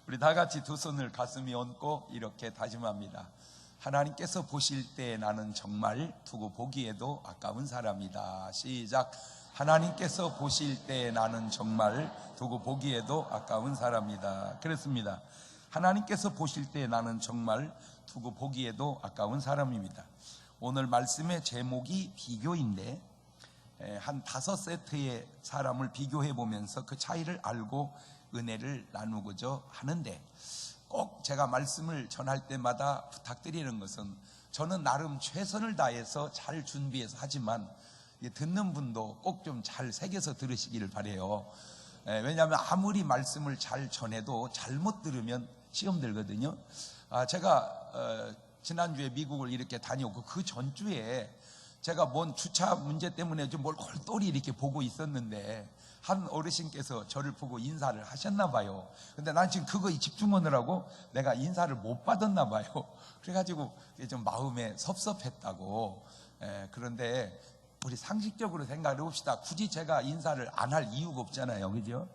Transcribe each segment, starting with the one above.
우리 다 같이 두 손을 가슴에 얹고 이렇게 다짐합니다. 하나님께서 보실 때 나는 정말 두고 보기에도 아까운 사람이다. 시작. 하나님께서 보실 때 나는 정말 두고 보기에도 아까운 사람이다. 그렇습니다. 하나님께서 보실 때 나는 정말 두고 보기에도 아까운 사람입니다. 오늘 말씀의 제목이 비교인데 한 5세트의 사람을 비교해 보면서 그 차이를 알고 은혜를 나누고자 하는데, 꼭 제가 말씀을 전할 때마다 부탁드리는 것은, 저는 나름 최선을 다해서 잘 준비해서 하지만 듣는 분도 꼭 좀 잘 새겨서 들으시기를 바라요. 왜냐하면 아무리 말씀을 잘 전해도 잘못 들으면 시험 들거든요. 제가 지난주에 미국을 이렇게 다녀오고 그 전주에 제가 뭔 주차 문제 때문에 좀 뭘 골똘히 이렇게 보고 있었는데 한 어르신께서 저를 보고 인사를 하셨나 봐요. 근데 난 지금 그거에 집중하느라고 내가 인사를 못 받았나 봐요. 그래가지고 좀 마음에 섭섭했다고. 그런데 우리 상식적으로 생각을 해봅시다. 굳이 제가 인사를 안 할 이유가 없잖아요, 그죠?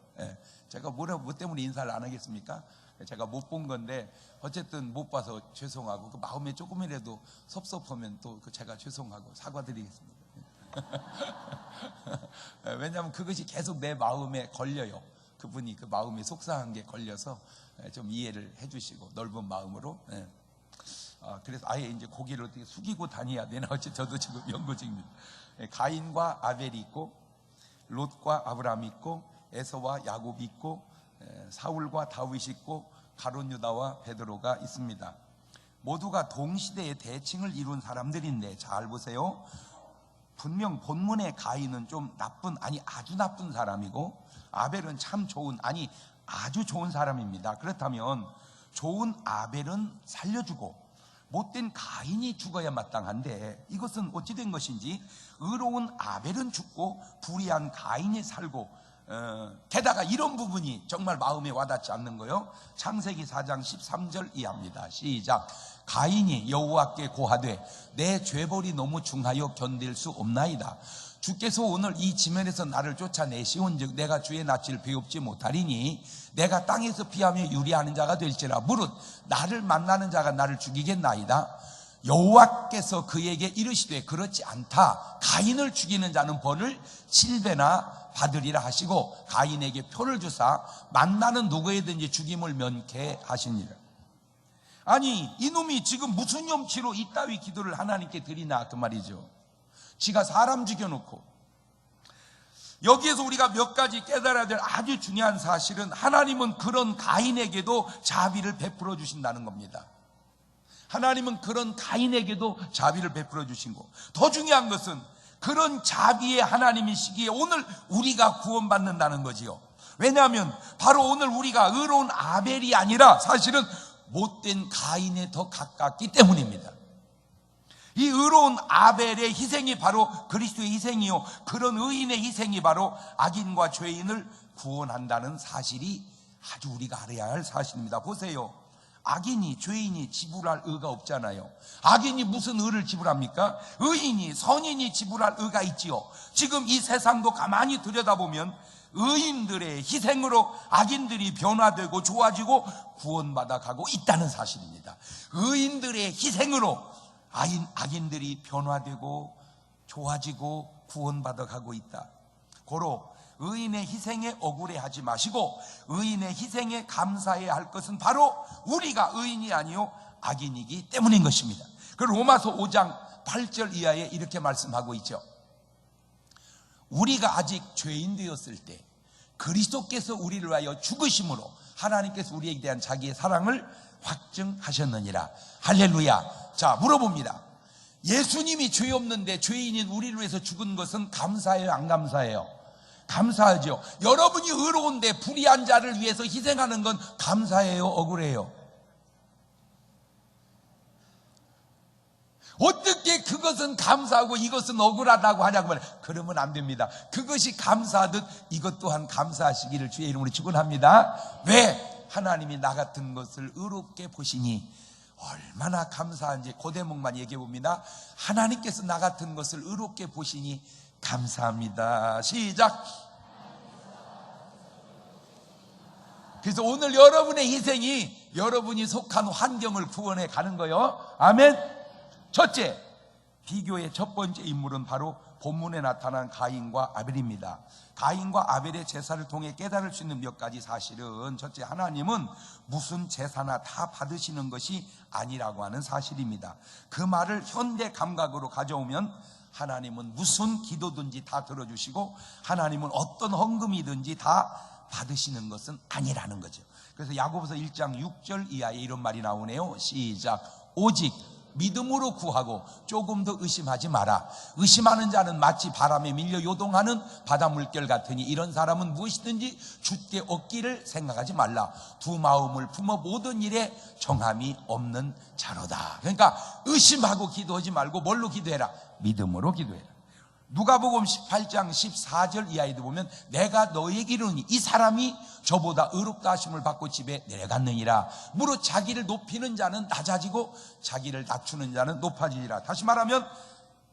제가 뭐 때문에 인사를 안 하겠습니까? 제가 못 본 건데 어쨌든 못 봐서 죄송하고, 그 마음에 조금이라도 섭섭하면 또 제가 죄송하고 사과드리겠습니다. 왜냐하면 그것이 계속 내 마음에 걸려요. 그분이 그 마음에 속상한 게 걸려서 좀 이해를 해주시고 넓은 마음으로. 그래서 아예 이제 고개를 어떻게 숙이고 다녀야 되나, 어째 저도 지금 연구 중입니다. 가인과 아벨이 있고, 롯과 아브라함이 있고, 에서와 야곱이 있고, 사울과 다윗이 있고, 가룟 유다와 베드로가 있습니다. 모두가 동시대의 대칭을 이룬 사람들인데, 잘 보세요. 분명 본문의 가인은 좀 나쁜, 아니 아주 나쁜 사람이고, 아벨은 참 좋은, 아니 아주 좋은 사람입니다. 그렇다면 좋은 아벨은 살려주고 못된 가인이 죽어야 마땅한데, 이것은 어찌된 것인지 의로운 아벨은 죽고 불의한 가인이 살고, 게다가 이런 부분이 정말 마음에 와닿지 않는 거요. 창세기 4장 13절 이하입니다. 시작. 가인이 여호와께 고하되 내 죄벌이 너무 중하여 견딜 수 없나이다. 주께서 오늘 이 지면에서 나를 쫓아내시온즉 내가 주의 낯을 배웁지 못하리니 내가 땅에서 피하며 유리하는 자가 될지라. 무릇 나를 만나는 자가 나를 죽이겠나이다. 여호와께서 그에게 이르시되 그렇지 않다. 가인을 죽이는 자는 벌을 7배나 받으리라 하시고 가인에게 표를 주사 만나는 누구에든지 죽임을 면케하시니라. 아니 이놈이 지금 무슨 염치로 이따위 기도를 하나님께 드리나, 그 말이죠. 지가 사람 죽여놓고. 여기에서 우리가 몇 가지 깨달아야 될 아주 중요한 사실은, 하나님은 그런 가인에게도 자비를 베풀어 주신다는 겁니다. 하나님은 그런 가인에게도 자비를 베풀어 주신 거. 더 중요한 것은 그런 자비의 하나님이시기에 오늘 우리가 구원받는다는 거지요. 왜냐하면 바로 오늘 우리가 의로운 아벨이 아니라 사실은 못된 가인에 더 가깝기 때문입니다. 이 의로운 아벨의 희생이 바로 그리스도의 희생이요, 그런 의인의 희생이 바로 악인과 죄인을 구원한다는 사실이 아주 우리가 알아야 할 사실입니다. 보세요. 악인이, 죄인이 지불할 의가 없잖아요. 악인이 무슨 의를 지불합니까? 의인이, 선인이 지불할 의가 있지요. 지금 이 세상도 가만히 들여다보면 의인들의 희생으로 악인들이 변화되고 좋아지고 구원받아 가고 있다는 사실입니다. 의인들의 희생으로 악인들이 변화되고 좋아지고 구원받아 가고 있다. 고로 의인의 희생에 억울해하지 마시고 의인의 희생에 감사해야 할 것은 바로 우리가 의인이 아니요 악인이기 때문인 것입니다. 그 로마서 5장 8절 이하에 이렇게 말씀하고 있죠. 우리가 아직 죄인 되었을 때 그리스도께서 우리를 위하여 죽으심으로 하나님께서 우리에게 대한 자기의 사랑을 확증하셨느니라. 할렐루야. 자, 물어봅니다. 예수님이 죄 없는데 죄인인 우리를 위해서 죽은 것은 감사해요, 안 감사해요? 감사하죠. 여러분이 의로운데 불의한 자를 위해서 희생하는 건 감사해요, 억울해요? 어떻게 그것은 감사하고 이것은 억울하다고 하냐고 말해요. 그러면 안 됩니다. 그것이 감사하듯 이것 또한 감사하시기를 주의 이름으로 축원합니다. 왜? 하나님이 나 같은 것을 의롭게 보시니 얼마나 감사한지 그 대목만 얘기해 봅니다. 하나님께서 나 같은 것을 의롭게 보시니 감사합니다. 시작. 그래서 오늘 여러분의 희생이 여러분이 속한 환경을 구원해 가는 거예요. 아멘. 첫째, 비교의 첫 번째 인물은 바로 본문에 나타난 가인과 아벨입니다. 가인과 아벨의 제사를 통해 깨달을 수 있는 몇 가지 사실은, 첫째, 하나님은 무슨 제사나 다 받으시는 것이 아니라고 하는 사실입니다. 그 말을 현대 감각으로 가져오면 하나님은 무슨 기도든지 다 들어주시고 하나님은 어떤 헌금이든지 다 받으시는 것은 아니라는 거죠. 그래서 야고보서 1장 6절 이하에 이런 말이 나오네요. 시작. 오직 믿음으로 구하고 조금 더 의심하지 마라. 의심하는 자는 마치 바람에 밀려 요동하는 바다 물결 같으니 이런 사람은 무엇이든지 주께 얻기를 생각하지 말라. 두 마음을 품어 모든 일에 정함이 없는 자로다. 그러니까 의심하고 기도하지 말고 뭘로 기도해라? 믿음으로 기도해라. 누가복음 18장 14절 이하에도 보면 내가 너에게 이르노니 이 사람이 저보다 의롭다 하심을 받고 집에 내려갔느니라. 무릇 자기를 높이는 자는 낮아지고 자기를 낮추는 자는 높아지리라. 다시 말하면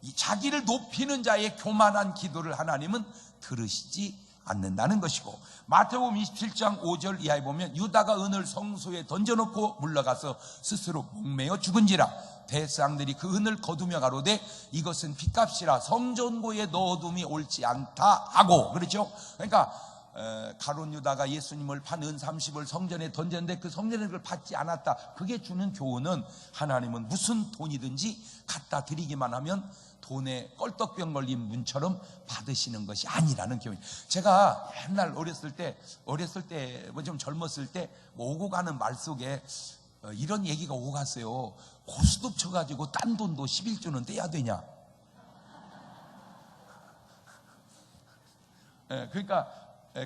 이 자기를 높이는 자의 교만한 기도를 하나님은 들으시지 않는다는 것이고, 마태복음 27장 5절 이하에 보면 유다가 은을 성소에 던져놓고 물러가서 스스로 목매어 죽은지라. 대상들이 그 은을 거두며 가로되 이것은 빚값이라 성전고에 넣어둠이 옳지 않다 하고, 그렇죠? 그러니까 가룟 유다가 예수님을 판 은 30을 성전에 던졌는데 그 성전에 그걸 받지 않았다. 그게 주는 교훈은 하나님은 무슨 돈이든지 갖다 드리기만 하면 돈에 껄떡병 걸린 문처럼 받으시는 것이 아니라는 교훈. 제가 옛날 어렸을 때 뭐 좀 젊었을 때 오고 가는 말 속에 이런 얘기가 오고 갔어요. 고스톱 쳐가지고 딴 돈도 11조는 떼야 되냐? 그러니까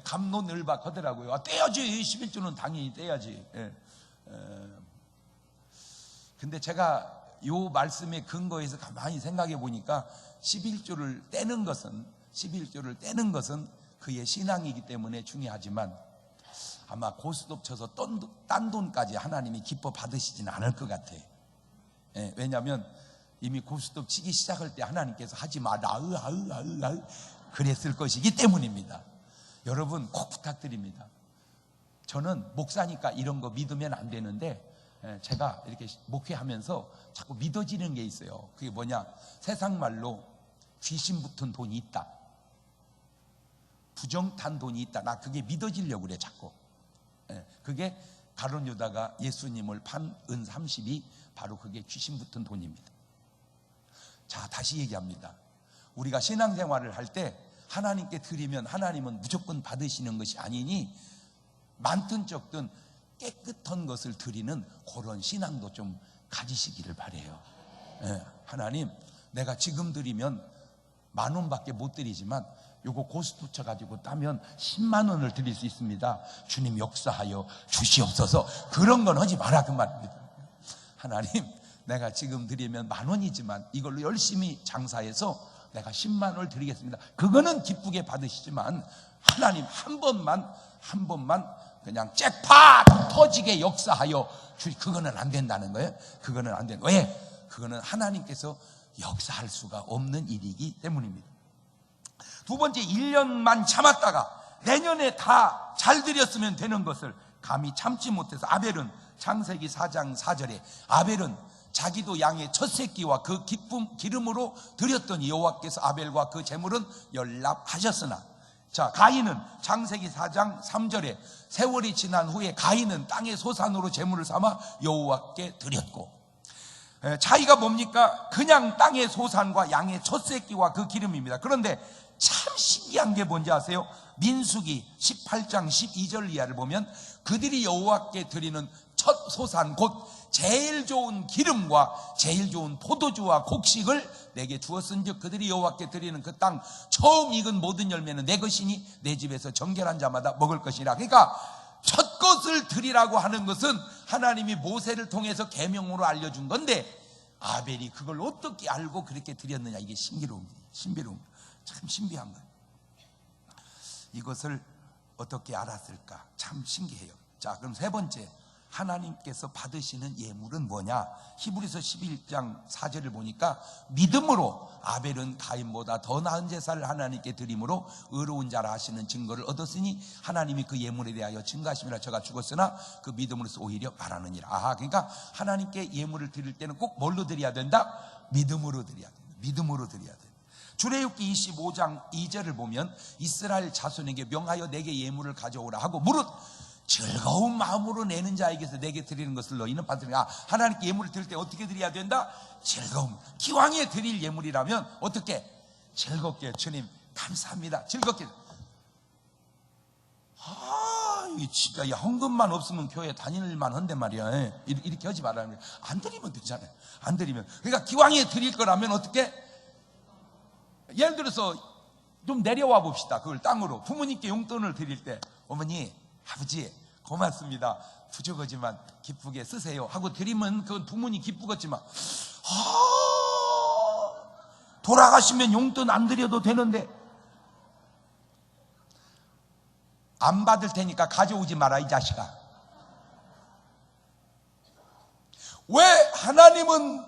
갑론을박 하더라고요. 떼야지, 11조는 당연히 떼야지. 근데 제가 요 말씀의 근거에서 가만히 생각해 보니까 11조를 떼는 것은 그의 신앙이기 때문에 중요하지만 아마 고스톱 쳐서 딴 돈까지 하나님이 기뻐 받으시지는 않을 것 같아. 왜냐하면 이미 고스톱 치기 시작할 때 하나님께서 하지 마라 그랬을 것이기 때문입니다. 여러분 꼭 부탁드립니다. 저는 목사니까 이런 거 믿으면 안 되는데 제가 이렇게 목회하면서 자꾸 믿어지는 게 있어요. 그게 뭐냐? 세상 말로 귀신 붙은 돈이 있다, 부정탄 돈이 있다. 나 그게 믿어지려고 그래 자꾸. 그게 가룟 유다가 예수님을 판 은 30이 바로 그게 귀신 붙은 돈입니다. 자, 다시 얘기합니다. 우리가 신앙생활을 할 때 하나님께 드리면 하나님은 무조건 받으시는 것이 아니니 많든 적든 깨끗한 것을 드리는 그런 신앙도 좀 가지시기를 바래요. 하나님, 내가 지금 드리면 10,000원밖에 못 드리지만 요거 고스톱 쳐가지고 따면 10만 원을 드릴 수 있습니다. 주님 역사하여 주시옵소서. 그런 건 하지 마라 그 말입니다. 하나님, 내가 지금 드리면 10,000원이지만 이걸로 열심히 장사해서 내가 10만 원을 드리겠습니다. 그거는 기쁘게 받으시지만 하나님 한 번만 그냥 잭팟 터지게 역사하여 그거는 안 된다는 거예요. 그거는 안 된다. 왜? 그거는 하나님께서 역사할 수가 없는 일이기 때문입니다. 두 번째, 1년만 참았다가 내년에 다 잘 드렸으면 되는 것을 감히 참지 못해서 아벨은 창세기 4장 4절에 아벨은 자기도 양의 첫 새끼와 그 기름으로 드렸더니 여호와께서 아벨과 그 제물은 연락하셨으나, 자, 가인은 창세기 4장 3절에 세월이 지난 후에 가인은 땅의 소산으로 제물을 삼아 여호와께 드렸고, 차이가 뭡니까? 그냥 땅의 소산과 양의 첫 새끼와 그 기름입니다. 그런데 참 신기한 게 뭔지 아세요? 민수기 18장 12절 이하를 보면 그들이 여호와께 드리는 첫 소산 곧 제일 좋은 기름과 제일 좋은 포도주와 곡식을 내게 주었은즉 그들이 여호와께 드리는 그 땅 처음 익은 모든 열매는 내 것이니 내 집에서 정결한 자마다 먹을 것이라. 그러니까 첫 것을 드리라고 하는 것은 하나님이 모세를 통해서 계명으로 알려준 건데 아벨이 그걸 어떻게 알고 그렇게 드렸느냐. 이게 신비로운 참 신비한 거예요. 이것을 어떻게 알았을까? 참 신기해요. 자, 그럼 세 번째, 하나님께서 받으시는 예물은 뭐냐? 히브리서 11장 4절을 보니까 믿음으로 아벨은 가인보다 더 나은 제사를 하나님께 드림으로 의로운 자라 하시는 증거를 얻었으니 하나님이 그 예물에 대하여 증거하심이라. 저가 죽었으나 그 믿음으로서 오히려 말하느니라. 그러니까 하나님께 예물을 드릴 때는 꼭 뭘로 드려야 된다? 믿음으로 드려야 된다. 믿음으로 드려야 된다. 출애굽기 25장 2절을 보면 이스라엘 자손에게 명하여 내게 예물을 가져오라 하고 무릇 즐거운 마음으로 내는 자에게서 내게 드리는 것을 너희는 받으리라. 하나님께 예물을 드릴 때 어떻게 드려야 된다? 즐거움. 기왕에 드릴 예물이라면 어떻게? 즐겁게. 주님 감사합니다. 즐겁게. 이 진짜 헌금만 없으면 교회 다닐만 한데 말이야. 이렇게 하지 말라는 거야. 안 드리면 되잖아요. 안 드리면. 그러니까 기왕에 드릴 거라면 어떻게? 예를 들어서 좀 내려와 봅시다. 그걸 땅으로 부모님께 용돈을 드릴 때 어머니, 아버지 고맙습니다. 부족하지만 기쁘게 쓰세요 하고 드리면 그건 부모님 기쁘겠지만 돌아가시면 용돈 안 드려도 되는데 안 받을 테니까 가져오지 마라 이 자식아. 왜? 하나님은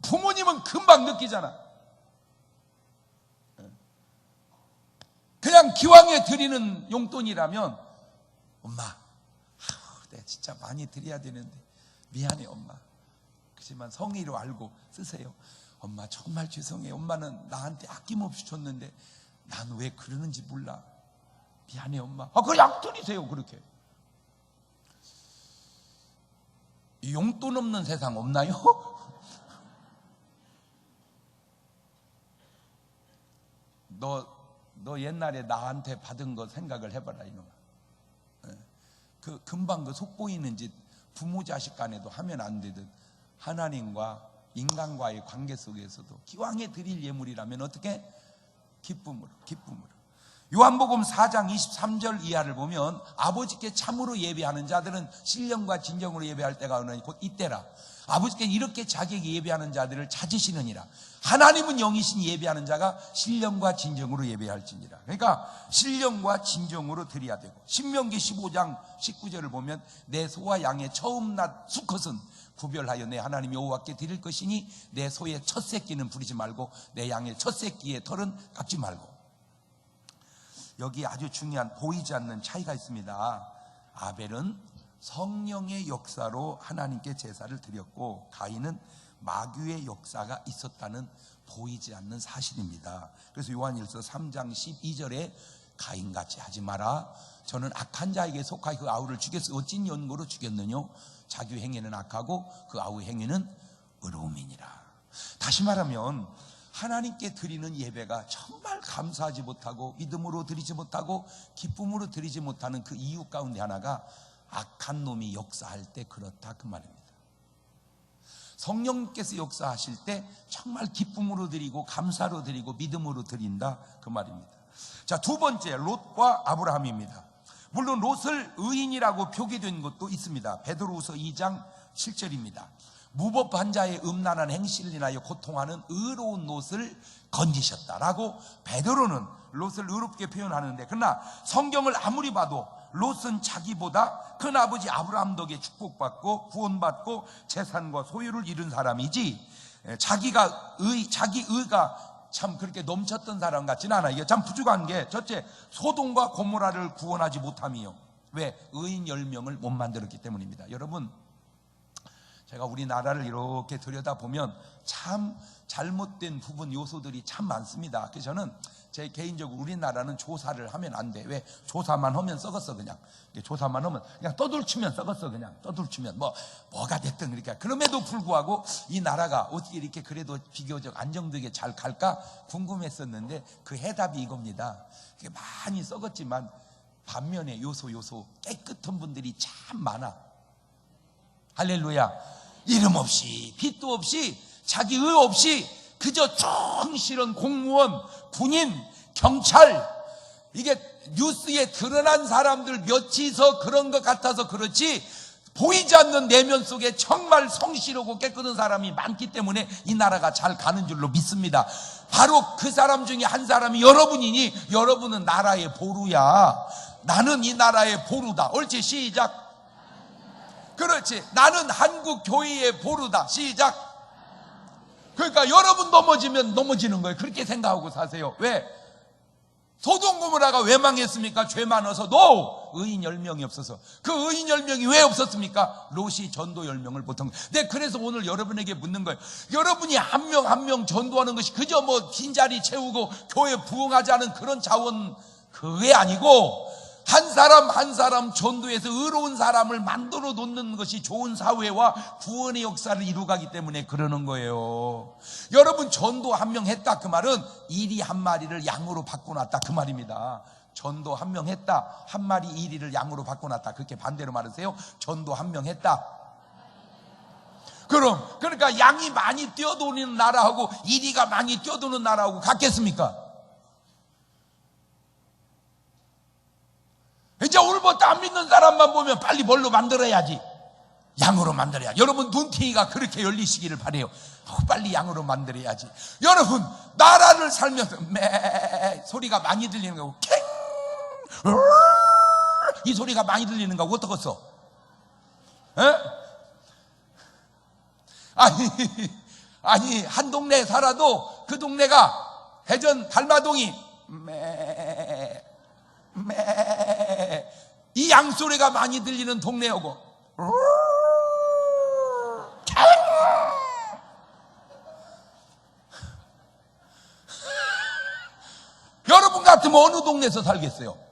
부모님은 금방 느끼잖아. 그냥 기왕에 드리는 용돈이라면 엄마, 내가 진짜 많이 드려야 되는데 미안해 엄마. 그렇지만 성의로 알고 쓰세요. 엄마 정말 죄송해요. 엄마는 나한테 아낌없이 줬는데 난 왜 그러는지 몰라. 미안해 엄마. 그냥 드리세요. 그렇게. 용돈 없는 세상 없나요? 너 옛날에 나한테 받은 거 생각을 해봐라 이놈아. 금방 그 속보이는 짓 부모 자식 간에도 하면 안 되듯 하나님과 인간과의 관계 속에서도 기왕에 드릴 예물이라면 어떻게? 기쁨으로. 요한복음 4장 23절 이하를 보면 아버지께 참으로 예배하는 자들은 신령과 진정으로 예배할 때가 오느니 곧 이때라. 아버지께 이렇게 자기에게 예배하는 자들을 찾으시느니라. 하나님은 영이신 예배하는 자가 신령과 진정으로 예배할지니라. 그러니까 신령과 진정으로 드려야 되고, 신명기 15장 19절을 보면 내 소와 양의 처음 난 수컷은 구별하여 내 하나님 여호와께 드릴 것이니 내 소의 첫 새끼는 부리지 말고 내 양의 첫 새끼의 털은 깎지 말고. 여기 아주 중요한 보이지 않는 차이가 있습니다. 아벨은 성령의 역사로 하나님께 제사를 드렸고 가인은 마귀의 역사가 있었다는 보이지 않는 사실입니다. 그래서 요한일서 3장 12절에 가인같이 하지 마라. 저는 악한 자에게 속하여 그 아우를 죽였으니 어찐 연고로 죽였느뇨. 자기 행위는 악하고 그 아우의 행위는 의로움이니라. 다시 말하면 하나님께 드리는 예배가 정말 감사하지 못하고 믿음으로 드리지 못하고 기쁨으로 드리지 못하는 그 이유 가운데 하나가 악한 놈이 역사할 때 그렇다 그 말입니다. 성령께서 역사하실 때 정말 기쁨으로 드리고 감사로 드리고 믿음으로 드린다 그 말입니다. 자, 두 번째 롯과 아브라함입니다. 물론 롯을 의인이라고 표기된 것도 있습니다. 베드로후서 2장 7절입니다. 무법한 자의 음란한 행실을 인하여 고통하는 의로운 롯을 건지셨다라고 베드로는 롯을 의롭게 표현하는데, 그러나 성경을 아무리 봐도 롯은 자기보다 큰 아버지 아브라함 덕에 축복받고 구원받고 재산과 소유를 이룬 사람이지 자기 의가 참 그렇게 넘쳤던 사람 같지는 않아요. 이게 참 부족한 게 첫째, 소돔과 고모라를 구원하지 못함이요. 왜? 의인 10명을 못 만들었기 때문입니다. 여러분, 제가 우리나라를 이렇게 들여다보면 참 잘못된 부분 요소들이 참 많습니다. 그래서 저는 제 개인적으로 우리나라는 조사를 하면 안 돼. 왜? 조사만 하면 썩었어 그냥. 조사만 하면 그냥 떠들치면 썩었어 그냥. 떠들치면 뭐가 됐든 그러니까. 그럼에도 불구하고 이 나라가 어떻게 이렇게 그래도 비교적 안정되게 잘 갈까 궁금했었는데 그 해답이 이겁니다. 많이 썩었지만 반면에 요소 깨끗한 분들이 참 많아. 할렐루야. 이름 없이 빚도 없이 자기 의 없이 그저 정실한 공무원, 군인, 경찰, 이게 뉴스에 드러난 사람들 몇이서 그런 것 같아서 그렇지 보이지 않는 내면 속에 정말 성실하고 깨끗한 사람이 많기 때문에 이 나라가 잘 가는 줄로 믿습니다. 바로 그 사람 중에 한 사람이 여러분이니 여러분은 나라의 보루야. 나는 이 나라의 보루다. 옳지? 시작. 그렇지. 나는 한국 교회의 보루다. 시작. 그러니까 여러분 넘어지면 넘어지는 거예요. 그렇게 생각하고 사세요. 왜? 소돔 고모라가 왜 망했습니까? 죄 많아서. 의인 10명이 없어서. 그 의인 10명이 왜 없었습니까? 롯이 전도 10명을 보통. 네, 그래서 오늘 여러분에게 묻는 거예요. 여러분이 한 명 한 명 전도하는 것이 그저 뭐 빈자리 채우고 교회 부흥하지 않은 그런 자원, 그게 아니고 한 사람 한 사람 전도해서 의로운 사람을 만들어 놓는 것이 좋은 사회와 구원의 역사를 이루가기 때문에 그러는 거예요. 여러분, 전도 한 명 했다 그 말은 이리 한 마리를 양으로 바꿔놨다 그 말입니다. 전도 한 명 했다, 한 마리 이리를 양으로 바꿔놨다, 그렇게 반대로 말하세요. 전도 한 명 했다. 그러니까 양이 많이 뛰어도는 나라하고 이리가 많이 뛰어도는 나라하고 같겠습니까? 이제 오늘부터 안 믿는 사람만 보면 빨리 뭘로 만들어야지? 양으로 만들어야지. 여러분 눈팅이가 그렇게 열리시기를 바라요. 빨리 양으로 만들어야지. 여러분 나라를 살면서 매 소리가 많이 들리는 거고 캥 이 소리가 많이 들리는 거고 어떡했어? 아니 한 동네에 살아도 그 동네가 대전 달마동이 이 양소리가 많이 들리는 동네하고 여러분 같으면 어느 동네에서 살겠어요?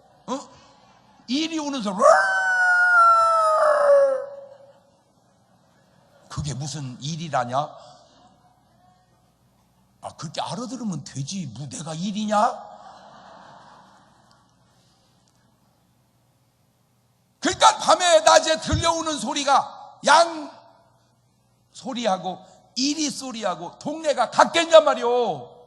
이리 우는 소리 그게 무슨 일이라냐? 그렇게 알아들으면 되지 뭐 내가 일이냐? 그러니까 밤에 낮에 들려오는 소리가 양 소리하고 이리 소리하고 동네가 같겠냔 말이오.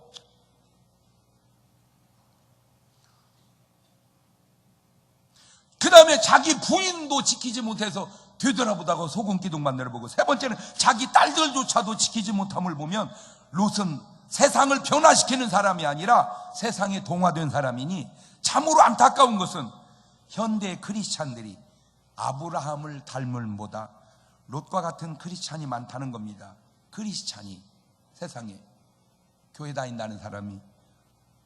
그 다음에 자기 부인도 지키지 못해서 되돌아보다가 소금기둥만 내려보고, 세 번째는 자기 딸들조차도 지키지 못함을 보면 롯은 세상을 변화시키는 사람이 아니라 세상에 동화된 사람이니 참으로 안타까운 것은 현대 크리스찬들이 아브라함을 닮을보다 롯과 같은 크리스찬이 많다는 겁니다. 크리스찬이 세상에 교회 다닌다는 사람이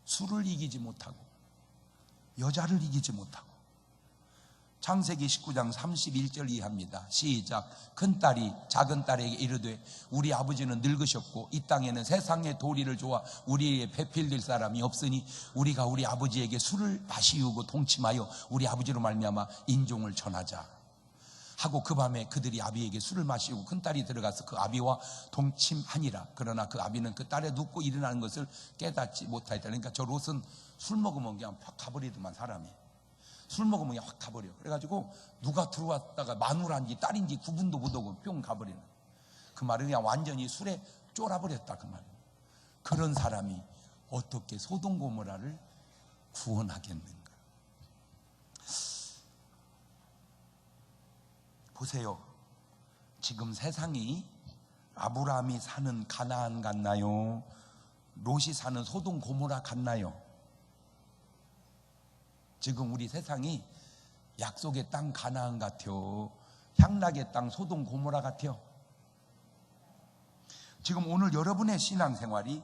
술을 이기지 못하고 여자를 이기지 못하고, 창세기 19장 31절 이하입니다. 시작. 큰딸이 작은딸에게 이르되 우리 아버지는 늙으셨고 이 땅에는 세상의 도리를 좋아 우리의 배필될 사람이 없으니 우리가 우리 아버지에게 술을 마시우고 동침하여 우리 아버지로 말미암아 인종을 전하자 하고, 그 밤에 그들이 아비에게 술을 마시고 큰딸이 들어가서 그 아비와 동침하니라. 그러나 그 아비는 그 딸의 눕고 일어나는 것을 깨닫지 못하였다. 그러니까 저 롯은 술 먹으면 그냥 확 가버리더만. 사람이 술 먹으면 그냥 확 가버려. 그래가지고 누가 들어왔다가 마누라인지 딸인지 구분도 못하고 뿅 가버리는, 그 말은 그냥 완전히 술에 쫄아버렸다 그 말이에요. 그런 사람이 어떻게 소돔 고모라를 구원하겠는가? 보세요. 지금 세상이 아브라함이 사는 가나안 같나요? 롯이 사는 소돔 고모라 같나요? 지금 우리 세상이 약속의 땅 가나안 같아요. 향락의 땅 소돔 고모라 같아요. 지금 오늘 여러분의 신앙생활이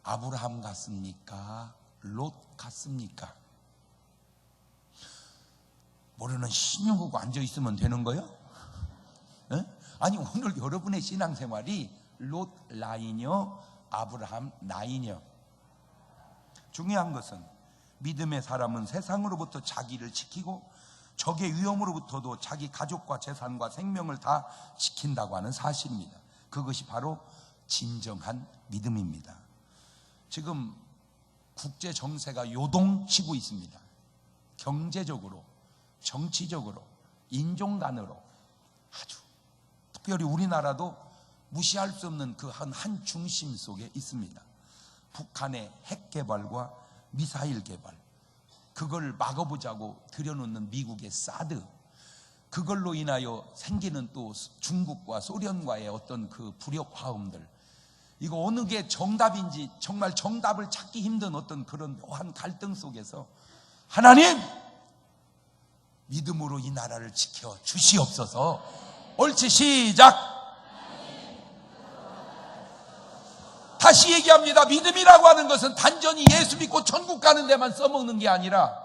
아브라함 같습니까? 롯 같습니까? 모르는 신용하고 앉아있으면 되는 거예요? 아니, 오늘 여러분의 신앙생활이 롯 라인이요, 아브라함 라인이요. 중요한 것은 믿음의 사람은 세상으로부터 자기를 지키고 적의 위험으로부터도 자기 가족과 재산과 생명을 다 지킨다고 하는 사실입니다. 그것이 바로 진정한 믿음입니다. 지금 국제 정세가 요동치고 있습니다. 경제적으로, 정치적으로, 인종간으로 아주 특별히 우리나라도 무시할 수 없는 그 한 중심 속에 있습니다. 북한의 핵 개발과 미사일 개발, 그걸 막아보자고 들여놓는 미국의 사드, 그걸로 인하여 생기는 또 중국과 소련과의 어떤 그 불협 화음들, 이거 어느 게 정답인지 정말 정답을 찾기 힘든 어떤 그런 묘한 갈등 속에서 하나님, 믿음으로 이 나라를 지켜 주시옵소서. 옳지, 시작. 다시 얘기합니다. 믿음이라고 하는 것은 단전히 예수 믿고 천국 가는 데만 써먹는 게 아니라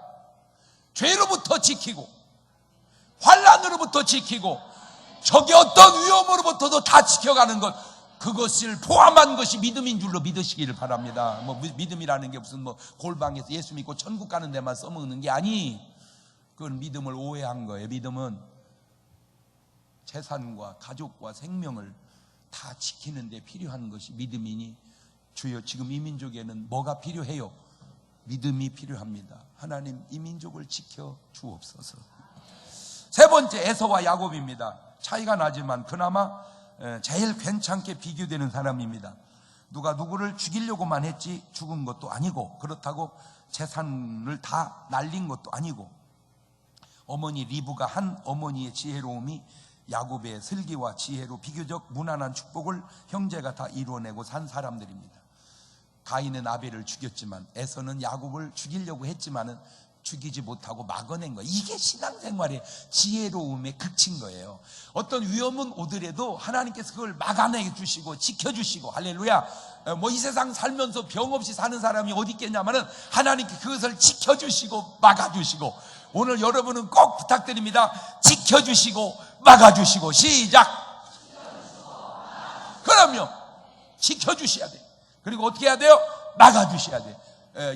죄로부터 지키고 환난으로부터 지키고 적의 어떤 위험으로부터도 다 지켜가는 것, 그것을 포함한 것이 믿음인 줄로 믿으시기를 바랍니다. 믿음이라는 게 무슨 골방에서 예수 믿고 천국 가는 데만 써먹는 게 아니, 그건 믿음을 오해한 거예요. 믿음은 재산과 가족과 생명을 다 지키는 데 필요한 것이 믿음이니, 주여 지금 이 민족에는 뭐가 필요해요? 믿음이 필요합니다. 하나님, 이 민족을 지켜 주옵소서. 세 번째, 에서와 야곱입니다. 차이가 나지만 그나마 제일 괜찮게 비교되는 사람입니다. 누가 누구를 죽이려고만 했지 죽은 것도 아니고, 그렇다고 재산을 다 날린 것도 아니고, 어머니 리브가 한 어머니의 지혜로움이 야곱의 슬기와 지혜로 비교적 무난한 축복을 형제가 다 이루어내고 산 사람들입니다. 가인은 아벨을 죽였지만 에서는 야곱을 죽이려고 했지만은 죽이지 못하고 막아낸 거예요. 이게 신앙생활의 지혜로움의 극치인 거예요. 어떤 위험은 오더라도 하나님께서 그걸 막아내 주시고 지켜주시고, 할렐루야. 이 세상 살면서 병 없이 사는 사람이 어디 있겠냐면은 하나님께 그것을 지켜주시고 막아주시고, 오늘 여러분은 꼭 부탁드립니다. 지켜주시고 막아주시고, 시작. 그럼요, 지켜주셔야 돼요. 그리고 어떻게 해야 돼요? 막아주셔야 돼요.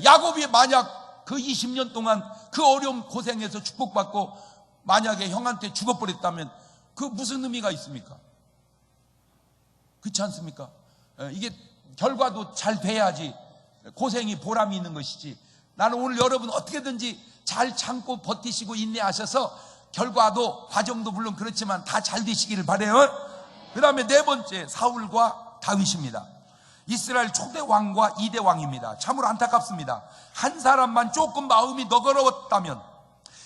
야곱이 만약 그 20년 동안 그 어려움 고생해서 축복받고 만약에 형한테 죽어버렸다면 그 무슨 의미가 있습니까? 그렇지 않습니까? 이게 결과도 잘 돼야지 고생이 보람이 있는 것이지. 나는 오늘 여러분 어떻게든지 잘 참고 버티시고 인내하셔서 결과도 과정도 물론 그렇지만 다 잘 되시기를 바라요. 그 다음에 네 번째, 사울과 다윗입니다. 이스라엘 초대 왕과 2대 왕입니다. 참으로 안타깝습니다. 한 사람만 조금 마음이 너그러웠다면,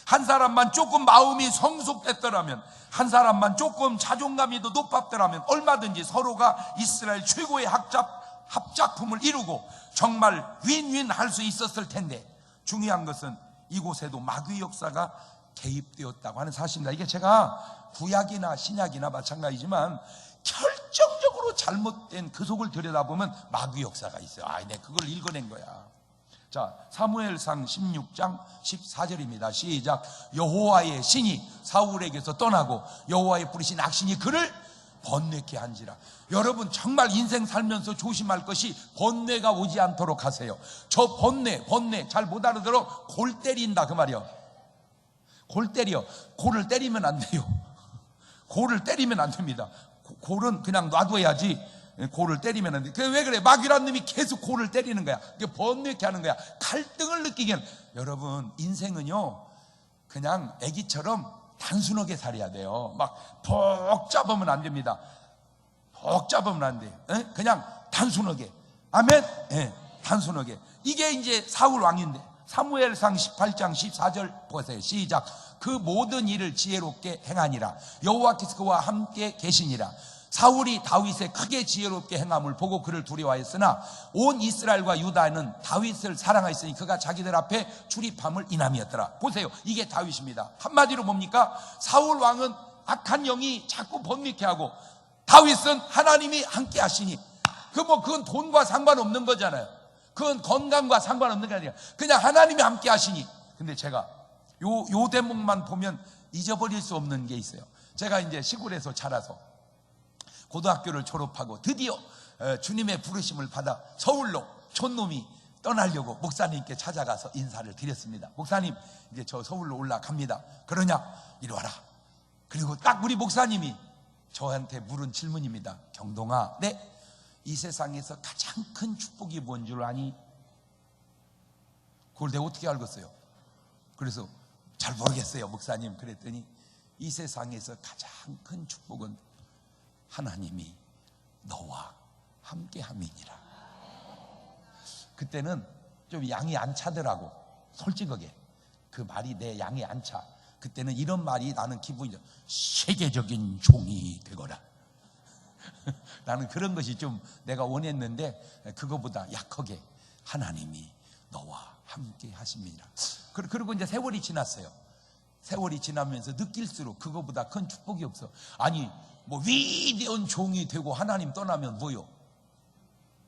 한 사람만 조금 마음이 성숙됐더라면, 한 사람만 조금 자존감이 더 높았더라면 얼마든지 서로가 이스라엘 최고의 합작품을 이루고 정말 윈윈 할 수 있었을 텐데, 중요한 것은 이곳에도 마귀 역사가 개입되었다고 하는 사실입니다. 이게 제가 구약이나 신약이나 마찬가지지만 결정적으로 잘못된 그 속을 들여다보면 마귀 역사가 있어요. 내가 그걸 읽어낸 거야. 자, 사무엘상 16장 14절입니다. 시작. 여호와의 신이 사울에게서 떠나고 여호와의 부르신 악신이 그를 번뇌케 한지라. 여러분 정말 인생 살면서 조심할 것이 번뇌가 오지 않도록 하세요. 저 번뇌 잘 못 알아들어. 골 때린다 그 말이요. 골 때려. 골을 때리면 안 돼요. 골을 때리면 안 됩니다. 골은 그냥 놔둬야지. 골을 때리면 안 돼. 왜 그래? 마귀란 놈이 계속 골을 때리는 거야. 번뇌케 하는 거야. 갈등을 느끼기엔. 여러분 인생은요 그냥 애기처럼 단순하게 살아야 돼요. 막 복잡하면 안 됩니다. 복잡하면 안 돼. 그냥 단순하게. 아멘. 단순하게. 이게 이제 사울 왕인데, 사무엘상 18장 14절 보세요. 시작. 그 모든 일을 지혜롭게 행하니라. 여호와께서 그와 함께 계시니라. 사울이 다윗의 크게 지혜롭게 행함을 보고 그를 두려워하였으나 온 이스라엘과 유다는 다윗을 사랑하였으니 그가 자기들 앞에 출입함을 인함이었더라. 보세요, 이게 다윗입니다. 한마디로 뭡니까? 사울 왕은 악한 영이 자꾸 번뇌케 하고, 다윗은 하나님이 함께 하시니, 그건 돈과 상관없는 거잖아요. 그건 건강과 상관없는 게 아니라 그냥 하나님이 함께 하시니. 근데 제가 요 대목만 보면 잊어버릴 수 없는 게 있어요. 제가 이제 시골에서 자라서 고등학교를 졸업하고 드디어 주님의 부르심을 받아 서울로 촌놈이 떠나려고 목사님께 찾아가서 인사를 드렸습니다. 목사님, 이제 저 서울로 올라갑니다. 그러냐? 이리 와라. 그리고 딱 우리 목사님이 저한테 물은 질문입니다. 경동아, 네? 이 세상에서 가장 큰 축복이 뭔 줄 아니? 그걸 내가 어떻게 알겠어요? 그래서 잘 모르겠어요, 목사님. 그랬더니 이 세상에서 가장 큰 축복은 하나님이 너와 함께함이니라. 그때는 좀 양이 안 차더라고. 솔직하게 그 말이 내 양이 안 차. 그때는 이런 말이 나는 기분이, 세계적인 종이 되거라. 나는 그런 것이 좀 내가 원했는데, 그거보다 약하게 하나님이 너와 함께 하십니다. 그리고 이제 세월이 지났어요. 세월이 지나면서 느낄수록 그거보다 큰 축복이 없어. 아니 뭐 위대한 종이 되고 하나님 떠나면 뭐요?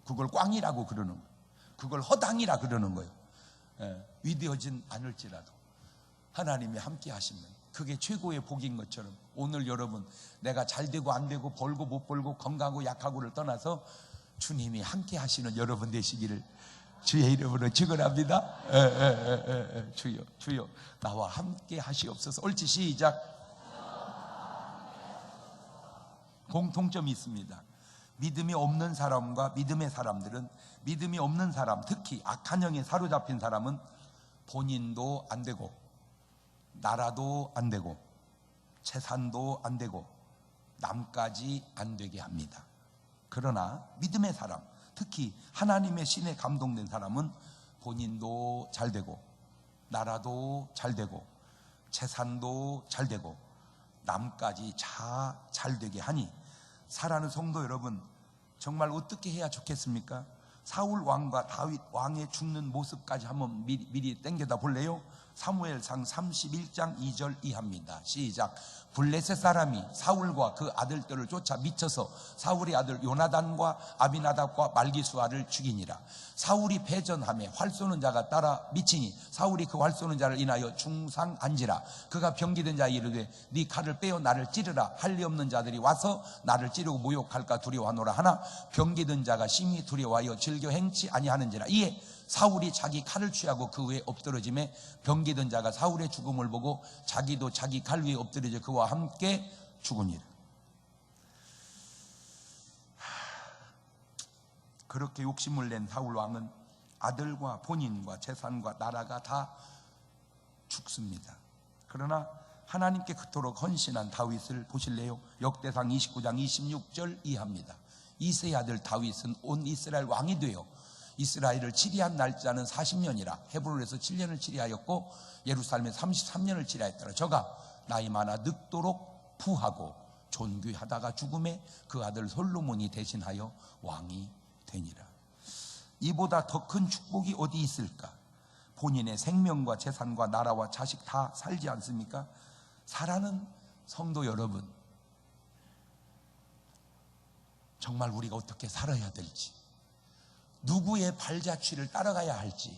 그걸 꽝이라고 그러는 거예요. 그걸 허당이라 그러는 거예요. 위대하진 않을지라도 하나님이 함께 하시면 그게 최고의 복인 것처럼 오늘 여러분 내가 잘 되고 안 되고 벌고 못 벌고 건강하고 약하고를 떠나서 주님이 함께 하시는 여러분 되시기를 주의 이름으로 축원합니다. 주여 주여 나와 함께 하시옵소서. 옳지 시작. 공통점이 있습니다. 믿음이 없는 사람과 믿음의 사람들은 믿음이 없는 사람, 특히 악한 영에 사로잡힌 사람은 본인도 안 되고 나라도 안 되고 재산도 안 되고 남까지 안 되게 합니다. 그러나 믿음의 사람, 특히 하나님의 신에 감동된 사람은 본인도 잘 되고 나라도 잘 되고 재산도 잘 되고 남까지 잘 되게 하니, 사랑하는 성도 여러분, 정말 어떻게 해야 좋겠습니까? 사울 왕과 다윗 왕의 죽는 모습까지 한번 미리 땡겨다 볼래요? 사무엘상 31장 2절 이하입니다. 시작. 블레셋 사람이 사울과 그 아들들을 쫓아 미쳐서 사울의 아들 요나단과 아비나답과 말기수아를 죽이니라. 사울이 패전하며 활 쏘는 자가 따라 미치니 사울이 그 활 쏘는 자를 인하여 중상한지라. 그가 병기된 자에 이르되 네 칼을 빼어 나를 찌르라. 할 리 없는 자들이 와서 나를 찌르고 모욕할까 두려워하노라 하나 병기된 자가 심히 두려워하여 즐겨 행치 아니하는지라. 이에 사울이 자기 칼을 취하고 그 위에 엎드러짐에 병기던 자가 사울의 죽음을 보고 자기도 자기 칼 위에 엎드려져 그와 함께 죽으니라. 그렇게 욕심을 낸 사울 왕은 아들과 본인과 재산과 나라가 다 죽습니다. 그러나 하나님께 그토록 헌신한 다윗을 보실래요? 역대상 29장 26절 이하입니다. 이새의 아들 다윗은 온 이스라엘 왕이 되어 이스라엘을 치리한 날짜는 40년이라 헤브론에서 7년을 치리하였고 예루살렘에 33년을 치리하였더라. 저가 나이 많아 늙도록 부하고 존귀하다가 죽음에 그 아들 솔로몬이 대신하여 왕이 되니라. 이보다 더 큰 축복이 어디 있을까? 본인의 생명과 재산과 나라와 자식 다 살지 않습니까? 사랑하는 성도 여러분, 정말 우리가 어떻게 살아야 될지, 누구의 발자취를 따라가야 할지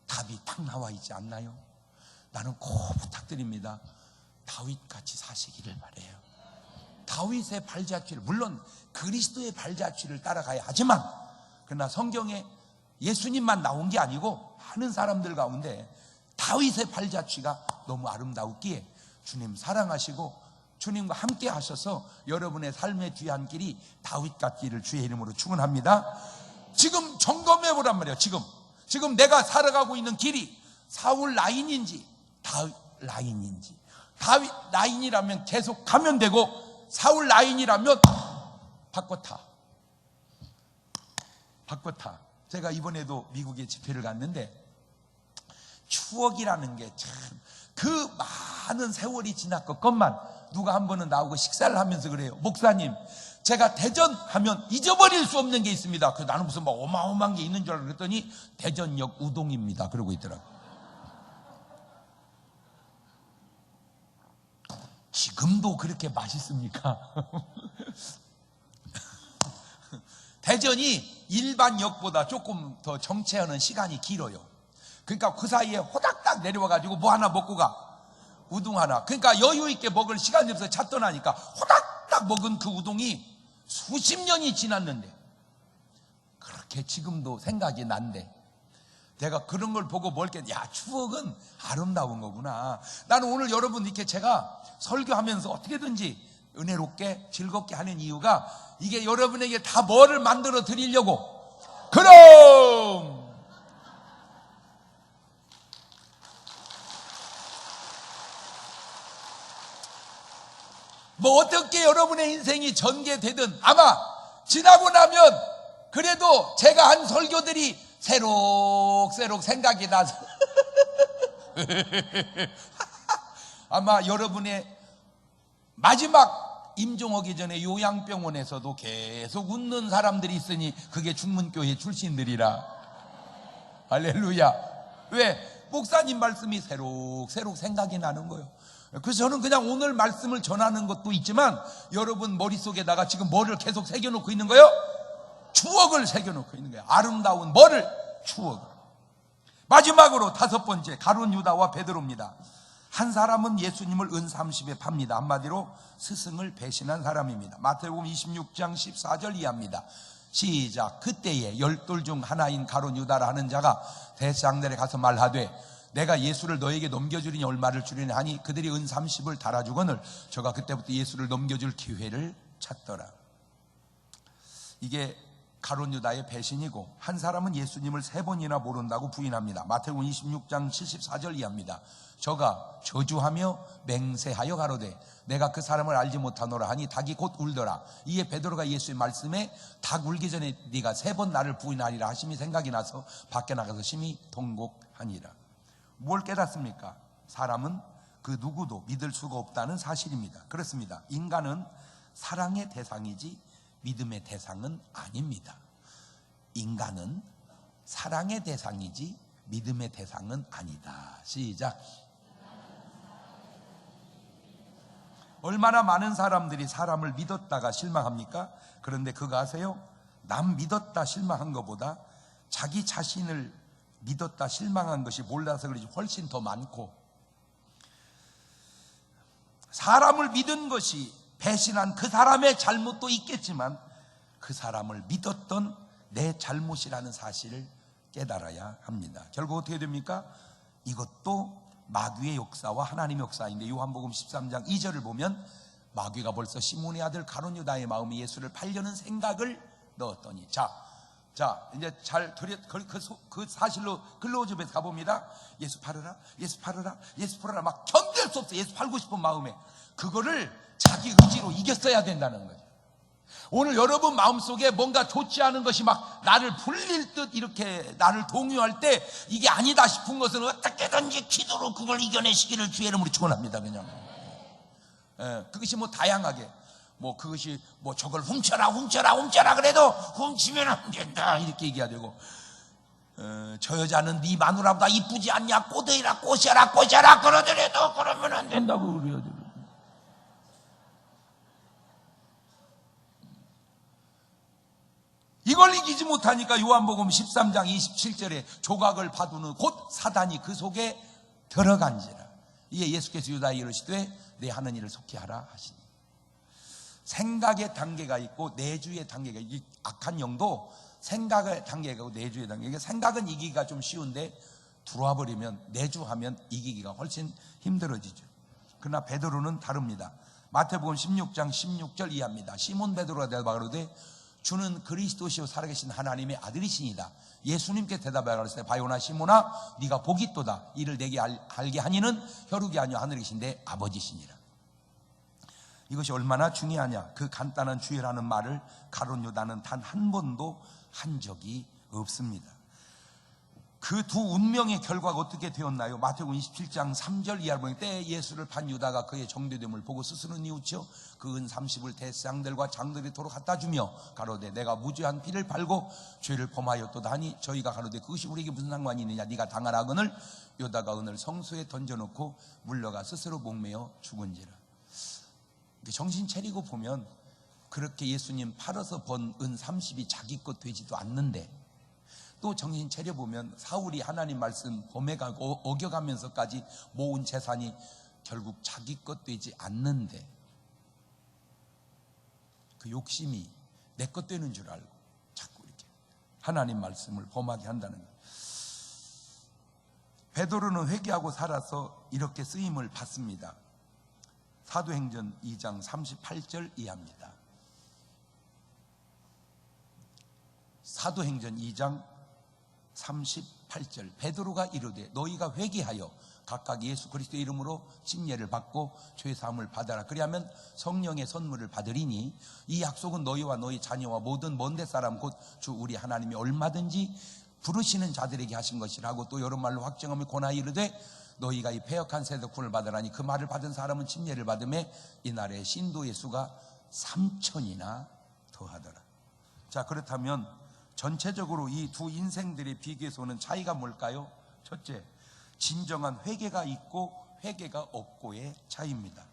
답이 딱 나와 있지 않나요? 나는 꼭 부탁드립니다. 다윗같이 사시기를 바라요. 다윗의 발자취를, 물론 그리스도의 발자취를 따라가야 하지만, 그러나 성경에 예수님만 나온 게 아니고 많은 사람들 가운데 다윗의 발자취가 너무 아름다웠기에 주님 사랑하시고 주님과 함께 하셔서 여러분의 삶의 귀한 길이 다윗 같기를 주의 이름으로 축원합니다. 지금 점검해 보란 말이에요. 지금 내가 살아가고 있는 길이 사울 라인인지 다윗 라인인지. 다윗 라인이라면 계속 가면 되고, 사울 라인이라면 바꿔 타. 제가 이번에도 미국에 집회를 갔는데 추억이라는 게 참, 그 많은 세월이 지났건만 누가 한 번은 나오고 식사를 하면서 그래요. 목사님, 제가 대전 하면 잊어버릴 수 없는 게 있습니다. 그래서 나는 무슨 막 어마어마한 게 있는 줄 알고 그랬더니 대전역 우동입니다. 그러고 있더라고요. 지금도 그렇게 맛있습니까? 대전이 일반 역보다 조금 더 정체하는 시간이 길어요. 그러니까 그 사이에 호닥닥 내려와가지고 뭐 하나 먹고 가. 우동 하나. 그러니까 여유 있게 먹을 시간이 없어서 찾더나니까 호닥닥 먹은 그 우동이 수십 년이 지났는데 그렇게 지금도 생각이 난대. 내가 그런 걸 보고 야, 추억은 아름다운 거구나. 나는 오늘 여러분 이렇게 제가 설교하면서 어떻게든지 은혜롭게 즐겁게 하는 이유가 이게 여러분에게 다 뭐를 만들어 드리려고. 그럼 뭐 어떻게 여러분의 인생이 전개되든 아마 지나고 나면 그래도 제가 한 설교들이 새록새록 생각이 나서 아마 여러분의 마지막 임종하기 전에 요양병원에서도 계속 웃는 사람들이 있으니 그게 중문교회 출신들이라. 할렐루야. 왜? 목사님 말씀이 새록새록 생각이 나는 거예요. 그래서 저는 그냥 오늘 말씀을 전하는 것도 있지만 여러분 머릿속에다가 지금 뭐를 계속 새겨놓고 있는 거예요? 추억을 새겨놓고 있는 거예요. 아름다운 뭐를? 추억을. 마지막으로 5번째, 가룟 유다와 베드로입니다. 한 사람은 예수님을 은 30에 팝니다. 한마디로 스승을 배신한 사람입니다. 마태복음 26장 14절 이하입니다. 시작. 그때에 10돌 중 하나인 가룟 유다라 하는 자가 대제사장들에 가서 말하되 내가 예수를 너에게 넘겨주리니 얼마를 주리니 하니 그들이 은 30을 달아주거늘 저가 그때부터 예수를 넘겨줄 기회를 찾더라. 이게 가룟 유다의 배신이고, 한 사람은 예수님을 3번이나 모른다고 부인합니다. 마태복음 26장 74절 이하입니다. 저가 저주하며 맹세하여 가로되 내가 그 사람을 알지 못하노라 하니 닭이 곧 울더라. 이에 베드로가 예수의 말씀에 닭 울기 전에 네가 3번 나를 부인하리라 하심이 생각이 나서 밖에 나가서 심히 통곡하니라. 뭘 깨닫습니까? 사람은 그 누구도 믿을 수가 없다는 사실입니다. 그렇습니다. 인간은 사랑의 대상이지 믿음의 대상은 아닙니다. 인간은 사랑의 대상이지 믿음의 대상은 아니다. 시작. 얼마나 많은 사람들이 사람을 믿었다가 실망합니까? 그런데 그거 아세요? 남 믿었다 실망한 것보다 자기 자신을 믿었다 실망한 것이 몰라서 그러지 훨씬 더 많고, 사람을 믿은 것이 배신한 그 사람의 잘못도 있겠지만 그 사람을 믿었던 내 잘못이라는 사실을 깨달아야 합니다. 결국 어떻게 됩니까? 이것도 마귀의 역사와 하나님의 역사인데, 요한복음 13장 2절을 보면 마귀가 벌써 시몬의 아들 가룟 유다의 마음에 예수를 팔려는 생각을 넣었더니, 자 이제 잘 그 사실로 글로즈에서 가봅니다. 예수 팔으라, 예수 팔으라, 예수 팔으라. 막 견딜 수 없어. 예수 팔고 싶은 마음에 그거를 자기 의지로 이겼어야 된다는 거죠. 오늘 여러분 마음속에 뭔가 좋지 않은 것이 막 나를 불릴 듯 이렇게 나를 동요할 때 이게 아니다 싶은 것은 어떻게든지 기도로 그걸 이겨내시기를 주의 이름으로 축원합니다. 그냥 그것이 뭐 다양하게 뭐 그것이 뭐 저걸 훔쳐라 그래도 훔치면 안 된다 이렇게 얘기해야 되고, 저 여자는 네 마누라보다 이쁘지 않냐, 꼬대라 꼬셔라 그러더라도 그러면 안 된다고 그래야 되고, 이걸 이기지 못하니까 요한복음 13장 27절에 조각을 파두는 곧 사단이 그 속에 들어간지라. 이에 예수께서 유다에 이르시되 내 하는 일을 속히 하라 하시니. 생각의 단계가 있고 내주의 단계가 있고, 악한 영도 생각의 단계가 있고 내주의 단계가, 생각은 이기기가 좀 쉬운데 들어와 버리면 내주하면 이기기가 훨씬 힘들어지죠. 그러나 베드로는 다릅니다. 마태복음 16장 16절 이하입니다. 시몬 베드로가 대답하여 가로되 주는 그리스도시요 살아계신 하나님의 아들이시니이다. 예수님께 대답하여 가로되 바요나 시몬아 네가 복이 있도다. 이를 내게 알게 하니는 혈육이 아니요 하늘에 계신데 아버지시니라. 이것이 얼마나 중요하냐. 그 간단한 주의라는 말을 가룟 유다는 단 한 번도 한 적이 없습니다. 그 두 운명의 결과가 어떻게 되었나요? 마태복음 27장 3절 이하를 보니 때에 예수를 판 유다가 그의 정죄됨을 보고 스스로 뉘우쳐 그 은 30을 대제사장들과 장들이 도로 갖다 주며 가로되 내가 무죄한 피를 팔고 죄를 범하였도다 하니 저희가 가로되 그것이 우리에게 무슨 상관이 있느냐, 네가 당하라 하거늘 유다가 은을 성소에 던져놓고 물러가 스스로 목매어 죽은지라. 정신 차리고 보면 그렇게 예수님 팔아서 번 은 30이 자기 것 되지도 않는데, 또 정신 차려보면 사울이 하나님 말씀 범해가고 어겨가면서까지 모은 재산이 결국 자기 것 되지 않는데 그 욕심이 내 것 되는 줄 알고 자꾸 이렇게 하나님 말씀을 범하게 한다는 거예요. 베드로는 회개하고 살아서 이렇게 쓰임을 받습니다. 사도행전 2장 38절 이하입니다. 사도행전 2장 38절 베드로가 이르되 너희가 회개하여 각각 예수 그리스도의 이름으로 침례를 받고 죄사함을 받아라. 그리하면 성령의 선물을 받으리니 이 약속은 너희와 너희 자녀와 모든 먼데 사람 곧 주 우리 하나님이 얼마든지 부르시는 자들에게 하신 것이라고 또 여러 말로 확정하며 권하여 이르되 너희가 이 패역한 세대군을 받으라니 그 말을 받은 사람은 침례를 받음에 이날에 신도의 수가 3,000이나 더하더라. 자, 그렇다면 전체적으로 이 두 인생들의 비교에서 오는 차이가 뭘까요? 첫째, 진정한 회개가 있고 회개가 없고의 차이입니다.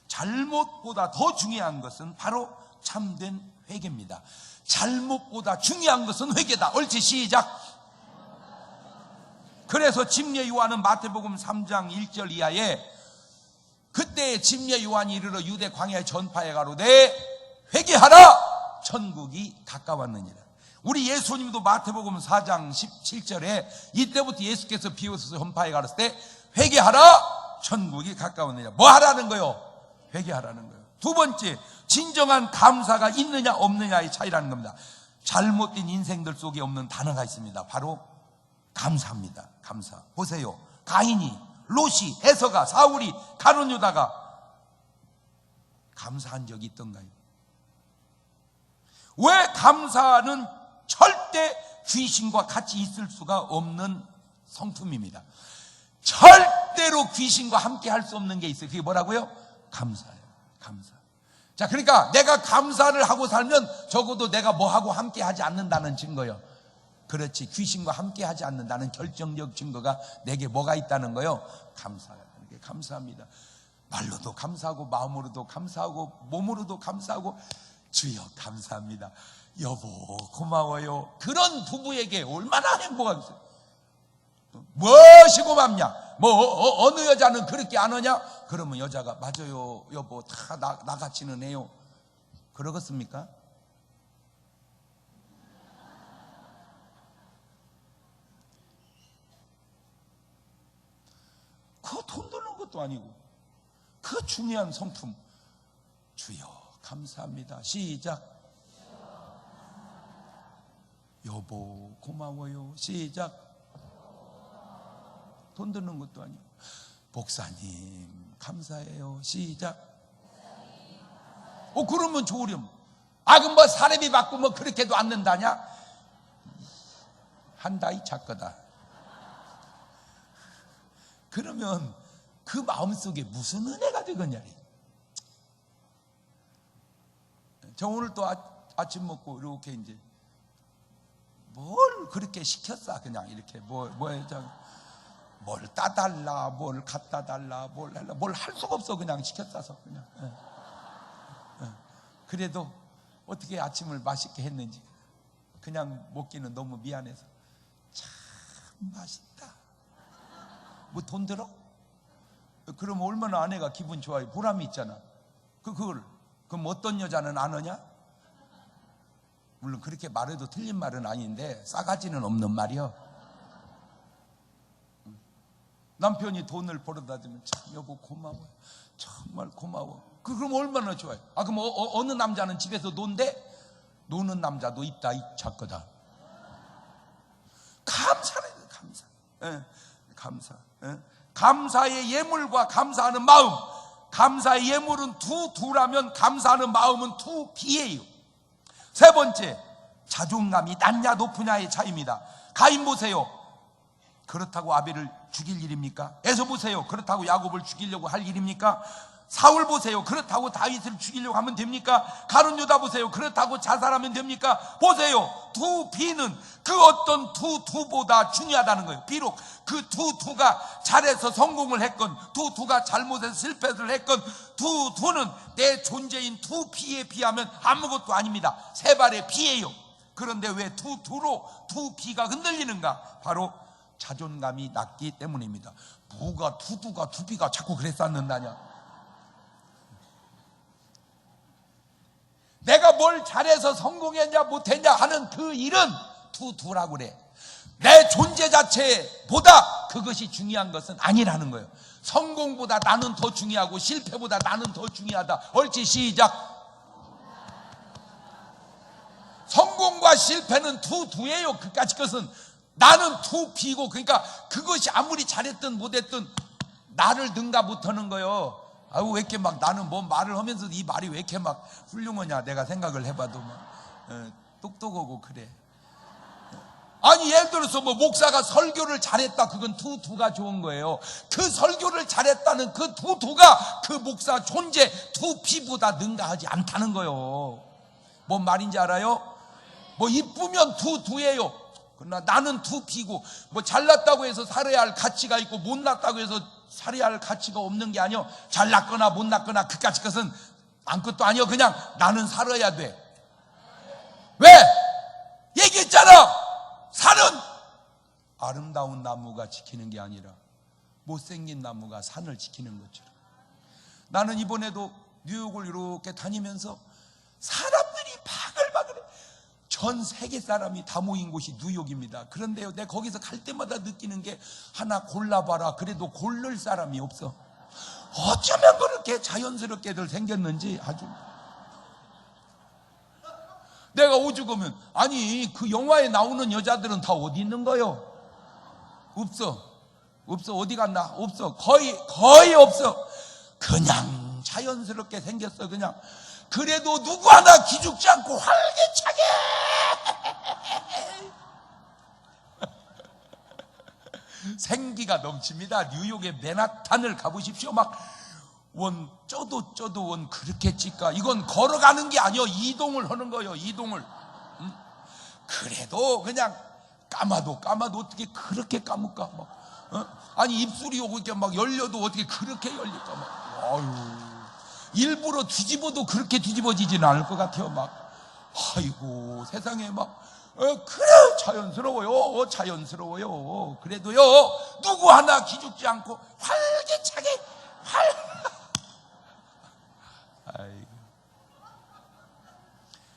잘못보다 더 중요한 것은 바로 참된 회개입니다. 잘못보다 중요한 것은 회개다. 옳지, 시작. 그래서 침례 요한은 마태복음 3장 1절 이하에 그때 침례 요한이 이르러 유대 광야에 전파해 가로되 회개하라 천국이 가까웠느니라. 우리 예수님도 마태복음 4장 17절에 이때부터 예수께서 비오셔서 전파해 가셨을 때 회개하라 천국이 가까웠느니라. 뭐 하라는 거요? 회개하라는 거예요. 두 번째, 진정한 감사가 있느냐 없느냐의 차이라는 겁니다. 잘못된 인생들 속에 없는 단어가 있습니다. 바로 감사입니다. 감사. 보세요. 가인이, 롯이, 에서가, 사울이, 가룟 유다가 감사한 적이 있던가요? 왜 감사는 절대 귀신과 같이 있을 수가 없는 성품입니다. 절대로 귀신과 함께 할 수 없는 게 있어요. 그게 뭐라고요? 감사예요. 감사. 자, 그러니까 내가 감사를 하고 살면 적어도 내가 뭐하고 함께 하지 않는다는 증거예요. 그렇지. 귀신과 함께 하지 않는다는 결정적 증거가 내게 뭐가 있다는 거예요? 감사예요. 감사합니다. 말로도 감사하고 마음으로도 감사하고 몸으로도 감사하고 주여 감사합니다. 여보 고마워요. 그런 부부에게 얼마나 행복하겠어요. 무엇이 고맙냐? 어느 여자는 그렇게 안 하냐? 그러면 여자가 맞아요 여보 다 나같이는 해요. 그러겠습니까? 그거 돈 드는 것도 아니고 그 중요한 성품. 주여 감사합니다. 시작. 여보 고마워요. 시작. 돈 드는 것도 아니고 목사님 감사해요. 시작. 그러면 좋으렴. 그럼 뭐 사례비 받고 뭐 그렇게도 않는다냐? 한다 이 작거다. 그러면 그 마음속에 무슨 은혜가 되겠냐? 저 오늘 또 아침 먹고 이렇게 이제 뭘 그렇게 시켰어? 그냥 이렇게 뭘 따달라, 뭘 갖다 달라, 뭘 할 수가 없어. 그냥 시켰어서 그냥. 그래도 어떻게 아침을 맛있게 했는지 그냥 먹기는 너무 미안해서 참 맛있다. 뭐 돈 들어? 그럼 얼마나 아내가 기분 좋아요. 보람이 있잖아. 그럼 어떤 여자는 안 하냐? 물론 그렇게 말해도 틀린 말은 아닌데 싸가지는 없는 말이요. 남편이 돈을 벌어다 주면 참 여보 고마워요. 정말 고마워. 그럼 얼마나 좋아요. 그럼 어느 남자는 집에서 논대? 노는 남자도 있다 이 작거다. 감사해요. 감사. 감사. 감사의 예물과 감사하는 마음. 감사의 예물은 두라면 감사하는 마음은 비예요. 세 번째, 자존감이 낮냐 높으냐의 차이입니다. 가인 보세요. 그렇다고 아벨을 죽일 일입니까? 에서 보세요. 그렇다고 야곱을 죽이려고 할 일입니까? 사울 보세요. 그렇다고 다윗을 죽이려고 하면 됩니까? 가룟 유다 보세요. 그렇다고 자살하면 됩니까? 보세요. 비는 그 어떤 두보다 중요하다는 거예요. 비록 그 두가 잘해서 성공을 했건 두가 잘못해서 실패를 했건 두는 내 존재인 비에 비하면 아무것도 아닙니다. 세 발의 비예요. 그런데 왜 비가 흔들리는가? 바로 자존감이 낮기 때문입니다. 뭐가 두비가 자꾸 그랬었는다냐? 내가 뭘 잘해서 성공했냐 못했냐 하는 그 일은 두라고 그래. 내 존재 자체보다 그것이 중요한 것은 아니라는 거예요. 성공보다 나는 더 중요하고 실패보다 나는 더 중요하다. 옳지 시작. 성공과 실패는 두예요. 그까짓 것은 나는 비고 그러니까 그것이 아무리 잘했든 못했든 나를 능가 못하는 거예요. 왜 이렇게 막 나는 뭐 말을 하면서 이 말이 왜 이렇게 막 훌륭하냐 내가 생각을 해봐도 막 똑똑하고 그래. 아니 예를 들어서 뭐 목사가 설교를 잘했다 그건 두가 좋은 거예요. 그 설교를 잘했다는 그 두가 그 목사 존재 비보다 능가하지 않다는 거예요. 뭔 말인지 알아요? 뭐 이쁘면 두예요. 그러나 나는 두피고 뭐 잘났다고 해서 살아야 할 가치가 있고 못났다고 해서 살아야 할 가치가 없는 게 아니요. 잘났거나 못났거나 그까짓 것은 아무것도 아니요. 그냥 나는 살아야 돼. 왜? 얘기했잖아. 산은 아름다운 나무가 지키는 게 아니라 못생긴 나무가 산을 지키는 것처럼, 나는 이번에도 뉴욕을 이렇게 다니면서 사람들이 바글바글해. 전 세계 사람이 다 모인 곳이 뉴욕입니다. 그런데요, 내가 거기서 갈 때마다 느끼는 게 하나 골라봐라. 그래도 고를 사람이 없어. 어쩌면 그렇게 자연스럽게들 생겼는지 아주. 내가 오죽하면, 아니 그 영화에 나오는 여자들은 다 어디 있는 거요? 없어. 어디 갔나? 없어. 거의 없어. 그냥 자연스럽게 생겼어. 그냥. 그래도 누구 하나 기죽지 않고 활기차게 생기가 넘칩니다. 뉴욕의 맨하탄을 가보십시오. 막 쪄도 그렇게 찔까? 이건 걸어가는 게 아니요, 이동을 하는 거예요. 이동을. 그래도 그냥 까마도 어떻게 그렇게 감을까? 아니 입술이 이렇게 막 열려도 어떻게 그렇게 열릴까? 막. 아유. 일부러 뒤집어도 그렇게 뒤집어지지는 않을 것 같아요. 막. 아이고 세상에 막. 그래 자연스러워요. 그래도요, 누구 하나 기죽지 않고 활기차게 아이고.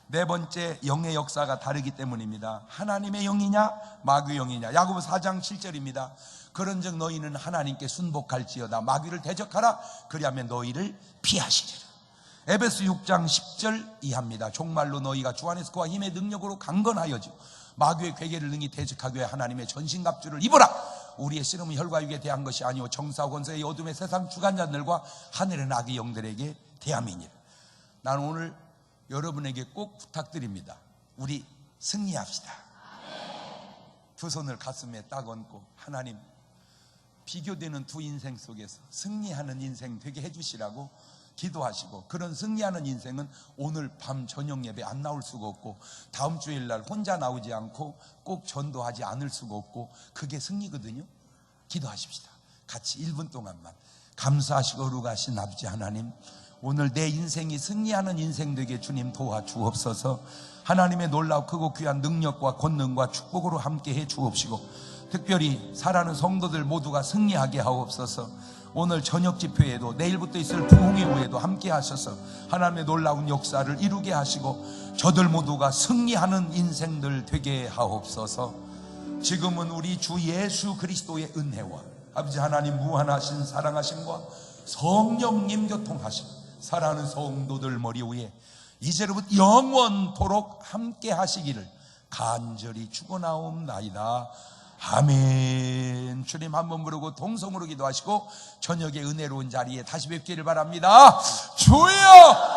네 번째, 영의 역사가 다르기 때문입니다. 하나님의 영이냐 마귀의 영이냐. 야고보 4장 7절입니다. 그런즉 너희는 하나님께 순복할지어다. 마귀를 대적하라. 그리하면 너희를 피하시리라. 에베소 6장 10절 이하입니다. 종말로 너희가 주 안에서 그와 힘의 능력으로 강건하여지고 마귀의 괴계를 능히 대적하기 위해 하나님의 전신갑주를 입어라. 우리의 씨름은 혈과 육에 대한 것이 아니오 정사 권세의 어둠의 세상 주관자들과 하늘의 악의 영들에게 대함이니라. 나는 오늘 여러분에게 꼭 부탁드립니다. 우리 승리합시다. 두 손을 가슴에 딱 얹고, 하나님, 비교되는 두 인생 속에서 승리하는 인생 되게 해주시라고 기도하시고, 그런 승리하는 인생은 오늘 밤 저녁 예배 안 나올 수가 없고, 다음 주일날 혼자 나오지 않고 꼭 전도하지 않을 수가 없고, 그게 승리거든요. 기도하십시다. 같이 1분 동안만. 감사하시고 거룩하신 아버지 하나님, 오늘 내 인생이 승리하는 인생 되게 주님 도와주옵소서. 하나님의 놀라운 크고 귀한 능력과 권능과 축복으로 함께해 주옵시고, 특별히 사랑하는 성도들 모두가 승리하게 하옵소서. 오늘 저녁 집회에도 내일부터 있을 부흥의 후에도 함께 하셔서 하나님의 놀라운 역사를 이루게 하시고, 저들 모두가 승리하는 인생들 되게 하옵소서. 지금은 우리 주 예수 그리스도의 은혜와 아버지 하나님 무한하신 사랑하심과 성령님 교통하심, 사랑하는 성도들 머리 위에 이제로부터 영원토록 함께 하시기를 간절히 축원하옵나이다. 아멘. 주님 한 번 부르고 동성으로 기도하시고 저녁에 은혜로운 자리에 다시 뵙기를 바랍니다. 주여!